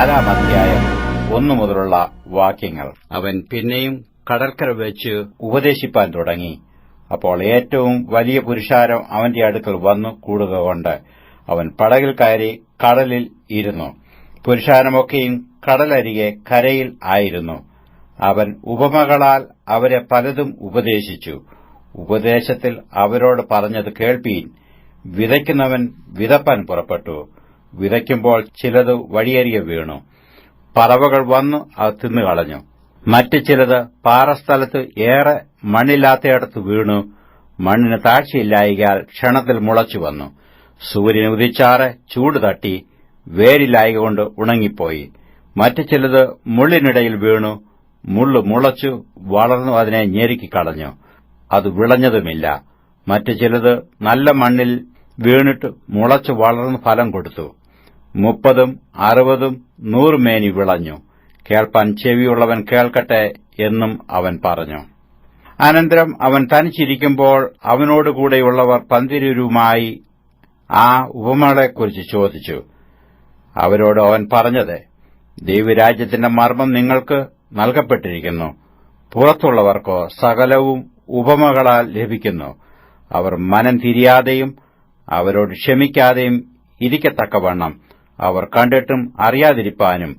4-ാം അധ്യായം 1 മുതലുള്ള വാക്യങ്ങൾ. അവൻ പിന്നെയും കടൽക്കര വെച്ച് ഉപദേശിപ്പാൻ തുടങ്ങി. അപ്പോൾ ഏറ്റവും വലിയ പുരുഷാരം അവന്റെ അടുക്കൽ വന്നു കൂടുകകൊണ്ട് അവൻ പടകിൽ കയറി കടലിൽ ഇരുന്നു. പുരുഷാരമൊക്കെയും കടലരികെ കരയിൽ ആയിരുന്നു. അവൻ ഉപമകളാൽ അവരെ പലതും ഉപദേശിച്ചു. ഉപദേശത്തിൽ അവരോട് പറഞ്ഞത് കേൾപ്പീൻ. വിതയ്ക്കുന്നവൻ വിതപ്പാൻ പുറപ്പെട്ടു. വിതയ്ക്കുമ്പോൾ ചിലത് വഴിയരികെ വീണു. പറവകൾ വന്നു അത് തിന്നുകളഞ്ഞു. മറ്റു ചിലത് പാറസ്ഥലത്ത് ഏറെ മണ്ണില്ലാത്തയിടത്ത് വീണു. മണ്ണിന് താഴ്ചയില്ലായികയാൽ ക്ഷണത്തിൽ മുളച്ചു വന്നു. സൂര്യൻ ഉദിച്ചാറെ ചൂട് തട്ടി വേരില്ലായകൊണ്ട് ഉണങ്ങിപ്പോയി. മറ്റു ചിലത് മുള്ളിനിടയിൽ വീണു. മുള്ളു മുളച്ചു വളർന്നു അതിനെ ഞെരുക്കിക്കളഞ്ഞു. അത് വിളഞ്ഞതുമില്ല. മറ്റു ചിലത് നല്ല മണ്ണിൽ വീണിട്ട് മുളച്ചു വളർന്നു ഫലം കൊടുത്തു. 30, 60, 100 മേനി വിളഞ്ഞു. കേൾപ്പാൻ ചെവിയുള്ളവൻ കേൾക്കട്ടെ എന്നും അവൻ പറഞ്ഞു. അനന്തരം അവൻ തനിച്ചിരിക്കുമ്പോൾ അവനോടുകൂടെയുള്ളവർ പന്തിരുമായി ആ ഉപമകളെക്കുറിച്ച് ചോദിച്ചു. അവരോട് അവൻ പറഞ്ഞത്, ദൈവരാജ്യത്തിന്റെ മർമ്മം നിങ്ങൾക്ക് നൽകപ്പെട്ടിരിക്കുന്നു. പുറത്തുള്ളവർക്കോ സകലവും ഉപമകളാൽ ലഭിക്കുന്നു. അവർ മനം തിരിയാതെയും അവരോട് ക്ഷമിക്കാതെയും ഇരിക്കത്തക്കവണ്ണം അവർ കണ്ടിട്ടും അറിയാതിരിപ്പാനും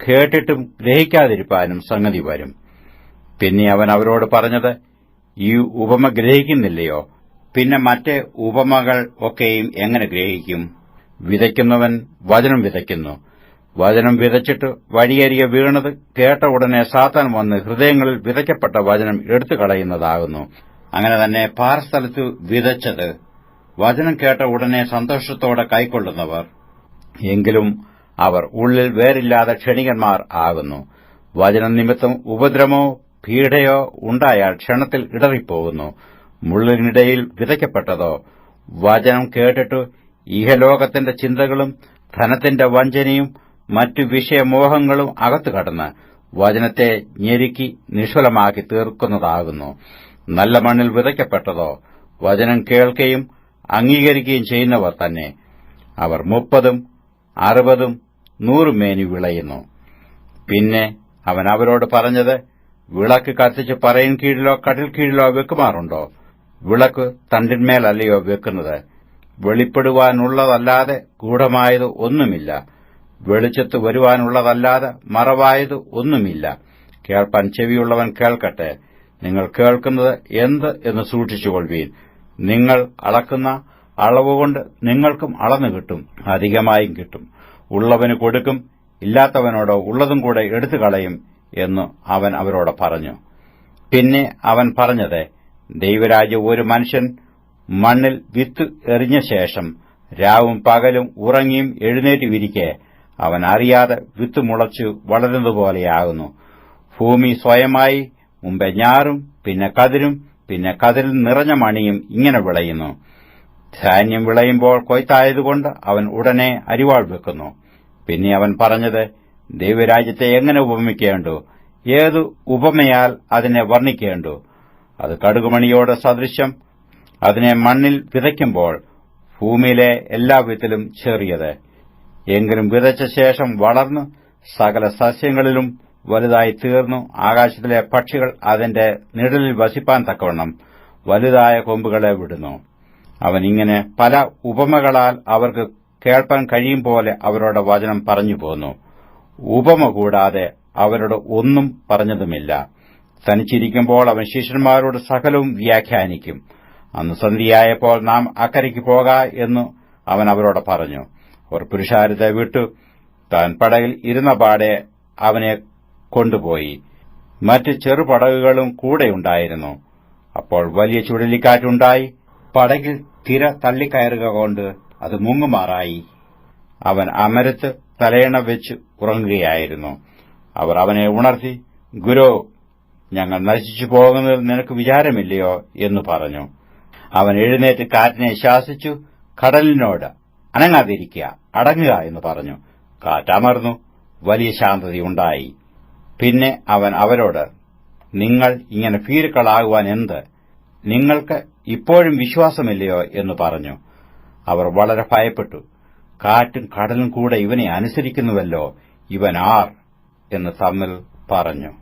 കേട്ടിട്ടും ഗ്രഹിക്കാതിരിപ്പാനും സംഗതി വരും. പിന്നെ അവൻ അവരോട് പറഞ്ഞത്, ഈ ഉപമ ഗ്രഹിക്കുന്നില്ലയോ? പിന്നെ മറ്റ് ഉപമകൾ ഒക്കെയും എങ്ങനെ ഗ്രഹിക്കും? വിതയ്ക്കുന്നവൻ വചനം വിതയ്ക്കുന്നു. വചനം വിതച്ചിട്ട് വഴിയരികെ വീണത് കേട്ട ഉടനെ സാത്താൻ വന്ന് ഹൃദയങ്ങളിൽ വിതയ്ക്കപ്പെട്ട വചനം എടുത്തുകളയുന്നതാകുന്നു. അങ്ങനെ തന്നെ പാറസ്ഥലത്ത് വിതച്ചത് വചനം കേട്ട ഉടനെ സന്തോഷത്തോടെ കൈക്കൊള്ളുന്നവർ, എങ്കിലും അവർ ഉള്ളിൽ വേരില്ലാതെ ക്ഷണികന്മാർ ആകുന്നു. വചനം നിമിത്തം ഉപദ്രവമോ പീഡയോ ഉണ്ടായാൽ ക്ഷണത്തിൽ ഇടറിപ്പോകുന്നു. മുള്ളിനിടയിൽ വിതയ്ക്കപ്പെട്ടതോ വചനം കേട്ടിട്ട് ഇഹലോകത്തിന്റെ ചിന്തകളും ധനത്തിന്റെ വഞ്ചനയും മറ്റു വിഷയമോഹങ്ങളും അകത്തു കടന്ന് വചനത്തെ ഞെരുക്കി നിഷ്ഫലമാക്കി തീർക്കുന്നതാകുന്നു. നല്ല മണ്ണിൽ വിതയ്ക്കപ്പെട്ടതോ വചനം കേൾക്കുകയും അംഗീകരിക്കുകയും ചെയ്യുന്നവർ തന്നെ. അവർ 30, 60, 100 മേനി വിളയുന്നു. പിന്നെ അവൻ അവരോട് പറഞ്ഞത്, വിളക്ക് കത്തിച്ച് പറയിൻ കീഴിലോ കട്ടിൽ കീഴിലോ വെക്കുമാറുണ്ടോ? വിളക്ക് തണ്ടിന്മേലല്ലയോ വെക്കുന്നത്? വെളിപ്പെടുവാനുള്ളതല്ലാതെ ഗൂഢമായത് ഒന്നുമില്ല. വെളിച്ചത്ത് വരുവാനുള്ളതല്ലാതെ മറവായത് ഒന്നുമില്ല. കേൾപ്പാൻ ചെവിയുള്ളവൻ കേൾക്കട്ടെ. നിങ്ങൾ കേൾക്കുന്നത് എന്ത് എന്ന് സൂക്ഷിച്ചുകൊള്ളുവീൻ. നിങ്ങൾ അളക്കുന്ന അളവുകൊണ്ട് നിങ്ങൾക്കും അളന്നു കിട്ടും, അധികമായും കിട്ടും. ഉള്ളവന് കൊടുക്കും, ഇല്ലാത്തവനോടോ ഉള്ളതും കൂടെ എടുത്തുകളയും എന്ന് അവൻ അവരോട് പറഞ്ഞു. പിന്നെ അവൻ പറഞ്ഞത്, ദൈവരാജ്യം ഒരു മനുഷ്യൻ മണ്ണിൽ വിത്ത് എറിഞ്ഞ ശേഷം രാവും പകലും ഉറങ്ങിയും എഴുന്നേറ്റുമിരിക്കെ അവൻ അറിയാതെ വിത്ത് മുളച്ചു വളരുന്നതുപോലെയാകുന്നു. ഭൂമി സ്വയമായി മുമ്പേ ഞാറും പിന്നെ കതിരും പിന്നെ കതിരിൽ നിറഞ്ഞ മണിയും ഇങ്ങനെ വിളയുന്നു. ധാന്യം വിളയുമ്പോൾ കൊയ്ത്തായതുകൊണ്ട് അവൻ ഉടനെ അരിവാൾ വെക്കുന്നു. പിന്നെ അവൻ പറഞ്ഞത്, ദൈവരാജ്യത്തെ എങ്ങനെ ഉപമിക്കേണ്ടു? ഏതു ഉപമയാൽ അതിനെ വർണ്ണിക്കേണ്ടു? അത് കടുകുമണിയോട് സദൃശ്യം. അതിനെ മണ്ണിൽ വിതയ്ക്കുമ്പോൾ ഭൂമിയിലെ എല്ലാ വിത്തിലും ചെറിയത്. എങ്കിലും വിതച്ച ശേഷം വളർന്ന് സകല സസ്യങ്ങളിലും വലുതായി തീർന്നു ആകാശത്തിലെ പക്ഷികൾ അതിന്റെ നിഴലിൽ വസിപ്പാൻ തക്കവണ്ണം വലുതായ കൊമ്പുകളെ വിടുന്നു. അവൻ ഇങ്ങനെ പല ഉപമകളാൽ അവർക്ക് കേൾപ്പാൻ കഴിയും പോലെ അവരോട് വചനം പറഞ്ഞു പോന്നു. ഉപമ കൂടാതെ അവരോട് ഒന്നും പറഞ്ഞതുമില്ല. തനിച്ചിരിക്കുമ്പോൾ അവൻ ശിഷ്യന്മാരോട് സകലവും വ്യാഖ്യാനിക്കും. അന്ന് സന്ധ്യയായപ്പോൾ നാം അക്കരയ്ക്ക് പോക എന്ന് അവൻ അവരോട് പറഞ്ഞു. അവർ പുരുഷാരത്തെ വിട്ടു താൻ പടകിൽ ഇരുന്നപാടെ അവനെ കൊണ്ടുപോയി. മറ്റ് ചെറുപടകുകളും കൂടെയുണ്ടായിരുന്നു. അപ്പോൾ വലിയ ചുഴലിക്കാറ്റുണ്ടായി. പടകിൽ തിര തള്ളിക്കയറുക കൊണ്ട് അത് മുങ്ങുമാറായി. അവൻ അമരത്ത് തലയണ വെച്ച് ഉറങ്ങുകയായിരുന്നു. അവർ അവനെ ഉണർത്തി, ഗുരോ, ഞങ്ങൾ നശിച്ചു പോകുന്നതിൽ നിനക്ക് വിചാരമില്ലയോ എന്ന് പറഞ്ഞു. അവൻ എഴുന്നേറ്റ് കാറ്റിനെ ശാസിച്ചു, കടലിനോട് അനങ്ങാതിരിക്കുക, അടങ്ങുക എന്ന് പറഞ്ഞു. കാറ്റമർന്നു, വലിയ ശാന്തതയുണ്ടായി. പിന്നെ അവൻ അവരോട്, നിങ്ങൾ ഇങ്ങനെ ഭീരുക്കളാകുവാൻ എന്ത്? നിങ്ങൾക്ക് ഇപ്പോഴും വിശ്വാസമില്ലയോ എന്ന് പറഞ്ഞു. അവർ വളരെ ഭയപ്പെട്ടു. കാറ്റും കടലും കൂടെ ഇവനെ അനുസരിക്കുന്നുവല്ലോ, ഇവൻ ആർ എന്ന് തമ്മിൽ പറഞ്ഞു.